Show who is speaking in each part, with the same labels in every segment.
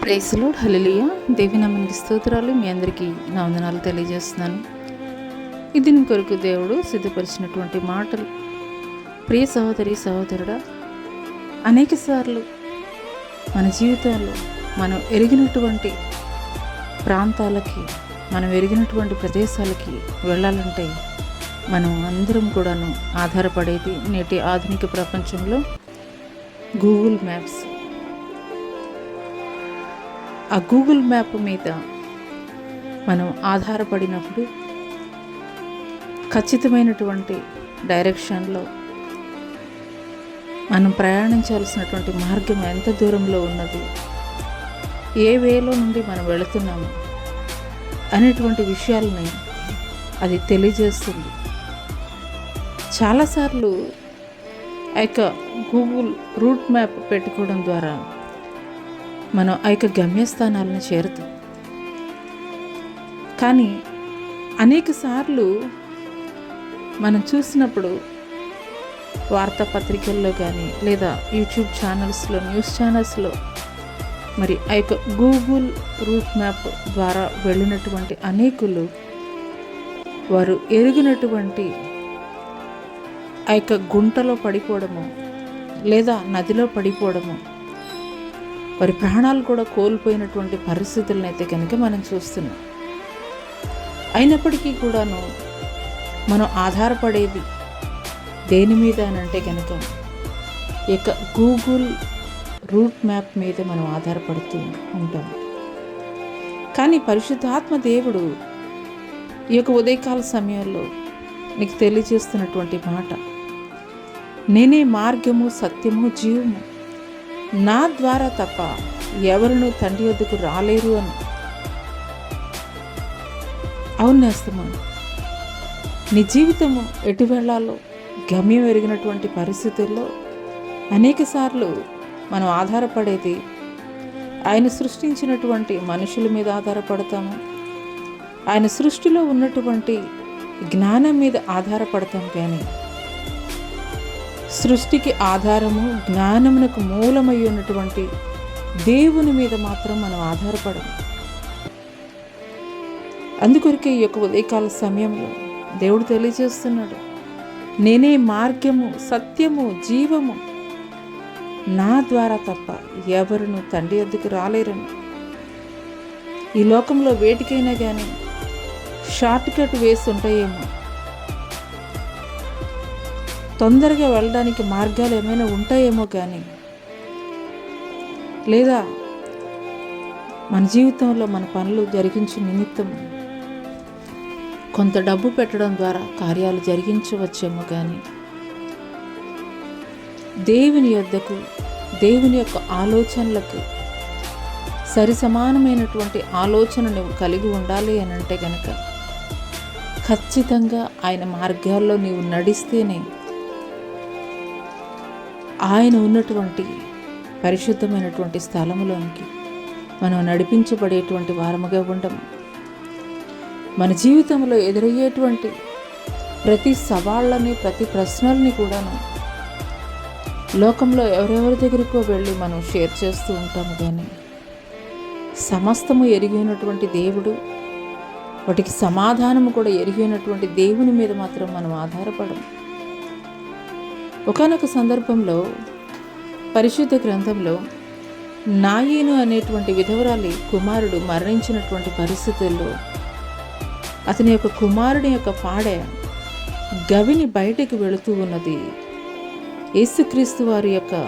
Speaker 1: Praise lord, హల్లెలూయా. దేవి నామానికి స్తోత్రాలు. మీ అందరికీ నా వందనాలు తెలియజేస్తున్నాను. ఈ దినం కొరకు దేవుడు సిద్ధపరిచినటువంటి మాటలు. ప్రియ సహోదరి సహోదరుడా, అనేక సార్లు మన జీవితాల్లో మనం ఎరిగినటువంటి ప్రాంతాలకి, మనం ఎరిగినటువంటి ప్రదేశాలకి వెళ్ళాలంటే మనం అందరం కూడాను ఆధారపడేది నేటి ఆధునిక ప్రపంచంలో గూగుల్ మ్యాప్స్. ఆ గూగుల్ మ్యాప్ మీద మనం ఆధారపడినప్పుడు ఖచ్చితమైనటువంటి డైరెక్షన్లో మనం ప్రయాణించాల్సినటువంటి మార్గం ఎంత దూరంలో ఉన్నది, ఏ వేలో నుండి మనం వెళుతున్నాము అనేటువంటి విషయాలని అది తెలియజేస్తుంది. చాలాసార్లు ఆ యొక్క గూగుల్ రూట్ మ్యాప్ పెట్టుకోవడం ద్వారా మనం ఆ యొక్క గమ్యస్థానాలను చేరుతాం. కానీ అనేక సార్లు మనం చూసినప్పుడు వార్తాపత్రికల్లో కానీ లేదా యూట్యూబ్ ఛానల్స్లో, న్యూస్ ఛానల్స్లో మరి ఆ యొక్క గూగుల్ రూట్ మ్యాప్ ద్వారా వెళ్ళినటువంటి అనేకులు వారు ఎరిగినటువంటి ఆ యొక్క గుంటలో పడిపోవడము లేదా నదిలో పడిపోవడము, వారి ప్రాణాలు కూడా కోల్పోయినటువంటి పరిస్థితులను అయితే కనుక మనం చూస్తున్నాం. అయినప్పటికీ కూడాను మనం ఆధారపడేది దేని మీద అని అంటే కనుక ఈ యొక్క గూగుల్ రూట్ మ్యాప్ మీద మనం ఆధారపడుతూ ఉంటాం. కానీ పరిశుద్ధాత్మ దేవుడు ఈ యొక్క ఉదయకాల సమయంలో నీకు తెలియజేస్తున్నటువంటి మాట, నేనే మార్గము, సత్యము, జీవము, నా ద్వారా తప్ప ఎవరును తండ్రి వద్దకు రాలేరు అని. అవును నేస్తమా, నీ జీవితము ఎటు వెళ్ళాలో గమ్యం ఎరిగినటువంటి పరిస్థితుల్లో అనేక సార్లు మనం ఆధారపడేది ఆయన సృష్టించినటువంటి మనుషుల మీద ఆధారపడతాము, ఆయన సృష్టిలో ఉన్నటువంటి జ్ఞానం మీద ఆధారపడతాం. కానీ సృష్టికి ఆధారము, జ్ఞానమునకు మూలమై ఉన్నటువంటి దేవుని మీద మాత్రం మనం ఆధారపడము. అందుకొరకే ఈ యొక్క ఉదయకాల సమయంలో దేవుడు తెలియజేస్తున్నాడు, నేనే మార్గము, సత్యము, జీవము, నా ద్వారా తప్ప ఎవరును తండ్రి వద్దకు రాలేరని. ఈ లోకంలో వేటికైనా కానీ షార్ట్ కట్ వేసి ఉంటాయేమో, తొందరగా వెళ్ళడానికి మార్గాలు ఏమైనా ఉంటాయేమో, కానీ లేదా మన జీవితంలో మన పనులు జరిగించే నిమిత్తం కొంత డబ్బు పెట్టడం ద్వారా కార్యాలు జరిగించవచ్చేమో, కానీ దేవుని యొద్దకు, దేవుని యొక్క ఆలోచనలకు సరి సమానమైనటువంటి ఆలోచన నువ్వు కలిగి ఉండాలి అని అంటే కనుక ఖచ్చితంగా ఆయన మార్గాల్లో నీవు నడిస్తేనే ఆయన ఉన్నటువంటి పరిశుద్ధమైనటువంటి స్థలములోనికి మనం నడిపించబడేటువంటి వారముగా ఉండము. మన జీవితంలో ఎదురయ్యేటువంటి ప్రతి సవాళ్ళని, ప్రతి ప్రశ్నల్ని కూడాను లోకంలో ఎవరెవరి దగ్గరికో వెళ్ళి మనం షేర్ చేస్తూ ఉంటాము. కానీ సమస్తము ఎరిగినటువంటి దేవుడు, వాటికి సమాధానము కూడా ఎరిగినటువంటి దేవుని మీద మాత్రం మనం ఆధారపడము. ఒకానొక సందర్భంలో పరిశుద్ధ గ్రంథంలో నాయీను అనేటువంటి విధవరాలి కుమారుడు మరణించినటువంటి పరిస్థితుల్లో అతని యొక్క కుమారుడి యొక్క పాడె గవిని బయటకు వెళుతూ ఉన్నది. యేసుక్రీస్తు వారి యొక్క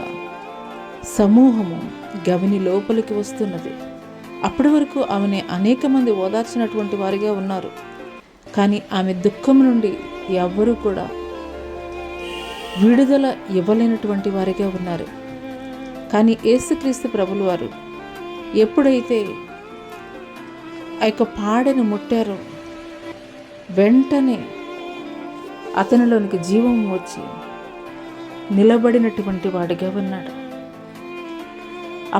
Speaker 1: సమూహము గవిని లోపలికి వస్తున్నది. అప్పటి వరకు ఆమెని అనేక మంది ఓదార్చినటువంటి వారిగా ఉన్నారు. కానీ ఆమె దుఃఖం నుండి ఎవ్వరూ కూడా విడుదల ఇవ్వలేనటువంటి వారిగా ఉన్నారు. కానీ యేసుక్రీస్తు ప్రభులు వారు ఎప్పుడైతే ఆ యొక్క పాడెను ముట్టారో వెంటనే అతనిలోనికి జీవం వచ్చి నిలబడినటువంటి వాడిగా ఉన్నాడు.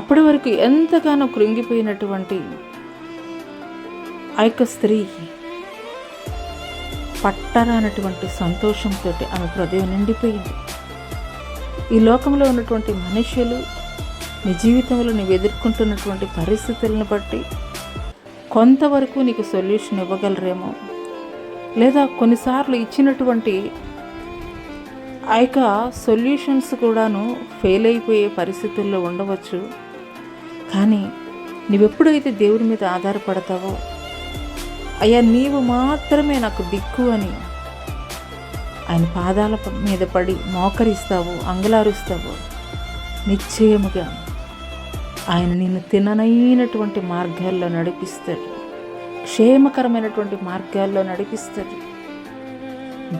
Speaker 1: అప్పటి వరకు ఎంతగానో కృంగిపోయినటువంటి ఆ యొక్క స్త్రీ పట్టరానటువంటి సంతోషంతో ఆమె హృదయం నిండిపోయింది. ఈ లోకంలో ఉన్నటువంటి మనుషులు నీ జీవితంలో నువ్వు ఎదుర్కొంటున్నటువంటి పరిస్థితులను బట్టి కొంతవరకు నీకు సొల్యూషన్ ఇవ్వగలరేమో, లేదా కొన్నిసార్లు ఇచ్చినటువంటి ఆ యొక్క సొల్యూషన్స్ కూడాను ఫెయిల్ అయిపోయే పరిస్థితుల్లో ఉండవచ్చు. కానీ నువ్వెప్పుడైతే దేవుని మీద ఆధారపడతావో, అయ్యా నీవు మాత్రమే నాకు దిక్కు అని ఆయన పాదాల మీద పడి మోకరిస్తావు, అంగలారుస్తావు, నిశ్చయముగా ఆయన నిన్ను తిననైనటువంటి మార్గాల్లో నడిపిస్తాడు, క్షేమకరమైనటువంటి మార్గాల్లో నడిపిస్తాడు,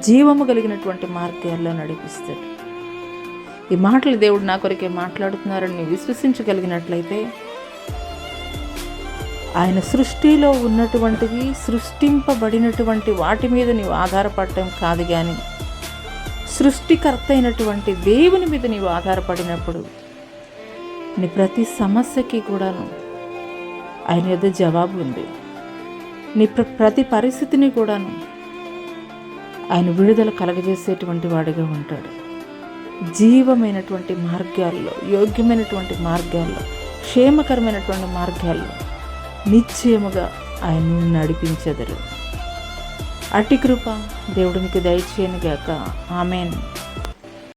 Speaker 1: జీవము కలిగినటువంటి మార్గాల్లో నడిపిస్తాడు. ఈ మాటలు దేవుడు నా కొరకే మాట్లాడుతున్నారని నీవు విశ్వసించగలిగినట్లయితే ఆయన సృష్టిలో ఉన్నటువంటివి, సృష్టింపబడినటువంటి వాటి మీద నీవు ఆధారపడటం కాదు, కానీ సృష్టికర్త అయినటువంటి దేవుని మీద నీవు ఆధారపడినప్పుడు నీ ప్రతి సమస్యకి కూడాను ఆయన యొద్ద జవాబు ఉంది. నీ ప్రతి పరిస్థితిని కూడాను ఆయన విడుదల కలగజేసేటువంటి వాడిగా ఉంటాడు. జీవమైనటువంటి మార్గాల్లో, యోగ్యమైనటువంటి మార్గాల్లో, క్షేమకరమైనటువంటి మార్గాల్లో నిశ్చయముగా ఆయన నడిపించెదరు. అట్టి కృప దేవుడు మీకు దయచేయనుగాక. ఆమేన్.